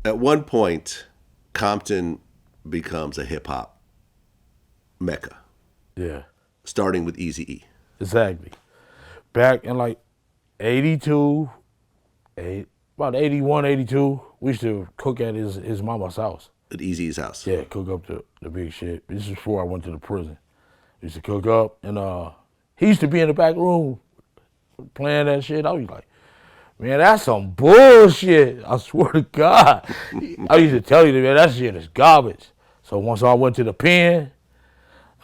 At one point, Compton becomes a hip hop mecca. Yeah. Starting with Eazy-E. Exactly. Back in like 82, about 81, 82, we used to cook at his mama's house. At Eazy-E's house. Yeah, cook up the big shit. This is before I went to the prison. We used to cook up, and he used to be in the back room playing that shit. I was like, man, that's some bullshit. I swear to God. I used to tell you, man, that shit is garbage. So once I went to the pen,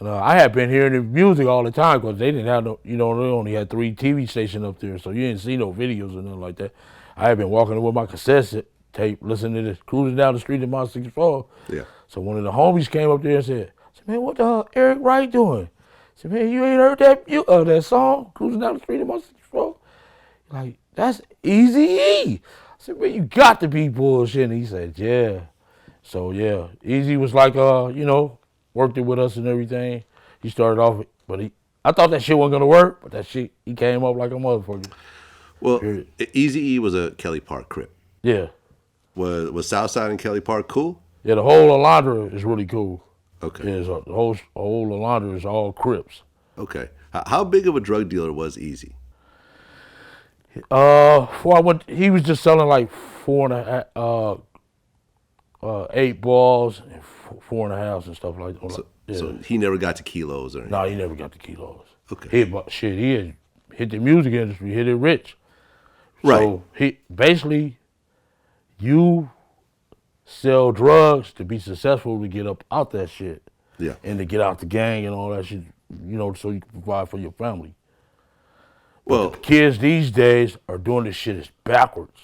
I had been hearing the music all the time because they didn't have no, they only had 3 TV stations up there, so you didn't see no videos or nothing like that. I had been walking with my cassette tape, listening to this, cruising down the street in my 64. Yeah. So one of the homies came up there and said, man, what the hell Eric Wright doing? I said, man, you ain't heard that song, cruising down the street in my 64? Like, that's Eazy-E. I said, man, you got to be bullshitting. He said, yeah. So, yeah, Eazy was like, worked it with us and everything. He started off, but I thought that shit wasn't going to work, but that shit, he came up like a motherfucker. Well, Eazy-E was a Kelly Park Crip. Yeah. Was Southside and Kelly Park cool? Yeah, the whole Alondra is really cool. Okay. Yeah, the whole Alondra is all Crips. Okay. How big of a drug dealer was Eazy? Before I went, he was just selling like 8 balls and 4.5 and stuff like that. So he never got to kilos or anything? No, he never got to kilos. Okay. He had hit the music industry, hit it rich. Right. So you sell drugs to be successful to get up out that shit. Yeah. And to get out the gang and all that shit, so you can provide for your family. Well, the kids these days are doing this shit backwards.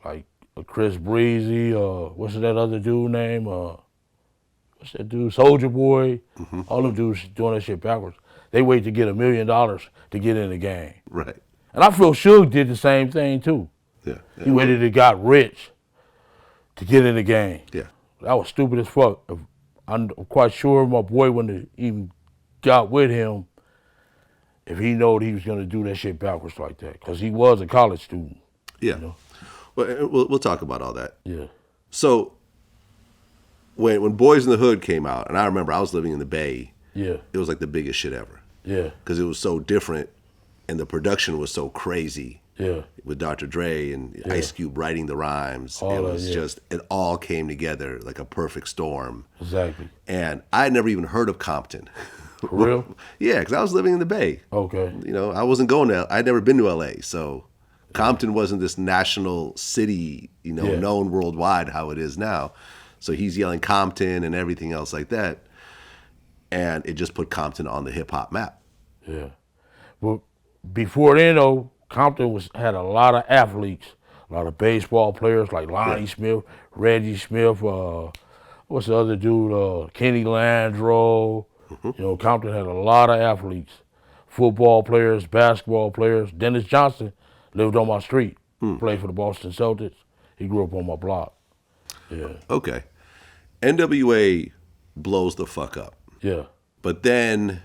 Like Chris Breezy, what's that other dude name? What's that dude? Soldier Boy. Mm-hmm. All them dudes doing that shit backwards. They wait to get $1 million to get in the game. Right. And I feel Suge did the same thing too. Yeah. He waited to got rich to get in the game. Yeah. That was stupid as fuck. I'm quite sure my boy wouldn't have even got with him if he knowed he was going to do that shit backwards like that, because he was a college student. Yeah. Well, we'll talk about all that. Yeah. So when Boys in the Hood came out, and I remember I was living in the Bay, yeah, it was like the biggest shit ever. Yeah. Because it was so different, and the production was so crazy. Yeah. With Dr. Dre and Ice Cube writing the rhymes. All it was just, it all came together like a perfect storm. Exactly. And I had never even heard of Compton. For real? Yeah, because I was living in the Bay. Okay. I wasn't going to, I'd never been to LA. So Compton wasn't this national city, known worldwide how it is now. So he's yelling Compton and everything else like that. And it just put Compton on the hip hop map. Yeah. Well, before then, though, Compton had a lot of athletes, a lot of baseball players like Lonnie Smith, Reggie Smith, what's the other dude, Kenny Landreau. Mm-hmm. Compton had a lot of athletes, football players, basketball players. Dennis Johnson lived on my street, played for the Boston Celtics. He grew up on my block. Yeah. Okay. NWA blows the fuck up. Yeah. But then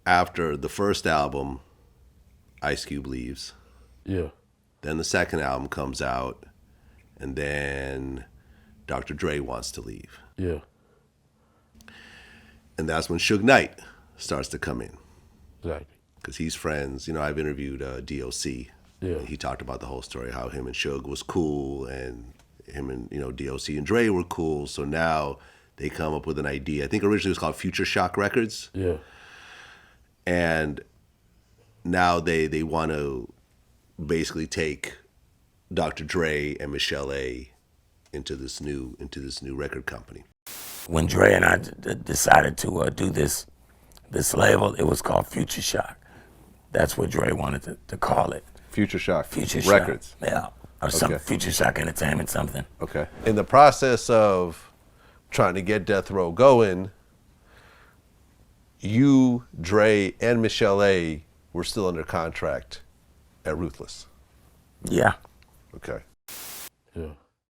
after the first album, Ice Cube leaves. Yeah. Then the second album comes out, and then Dr. Dre wants to leave. Yeah. And that's when Suge Knight starts to come in. Exactly. Because he's friends. I've interviewed DOC. Yeah. He talked about the whole story, how him and Suge was cool, and him and, DOC and Dre were cool. So now they come up with an idea. I think originally it was called Future Shock Records. Yeah. And now they want to basically take Dr. Dre and Michelle A into this new record company. When Dre and I decided to do this label, it was called Future Shock. That's what Dre wanted to call it. Future Shock Future Records. Shock. Yeah, or some Future Shock Entertainment, something. Okay. In the process of trying to get Death Row going, you, Dre, and Michelle A were still under contract at Ruthless. Yeah. Okay. Yeah.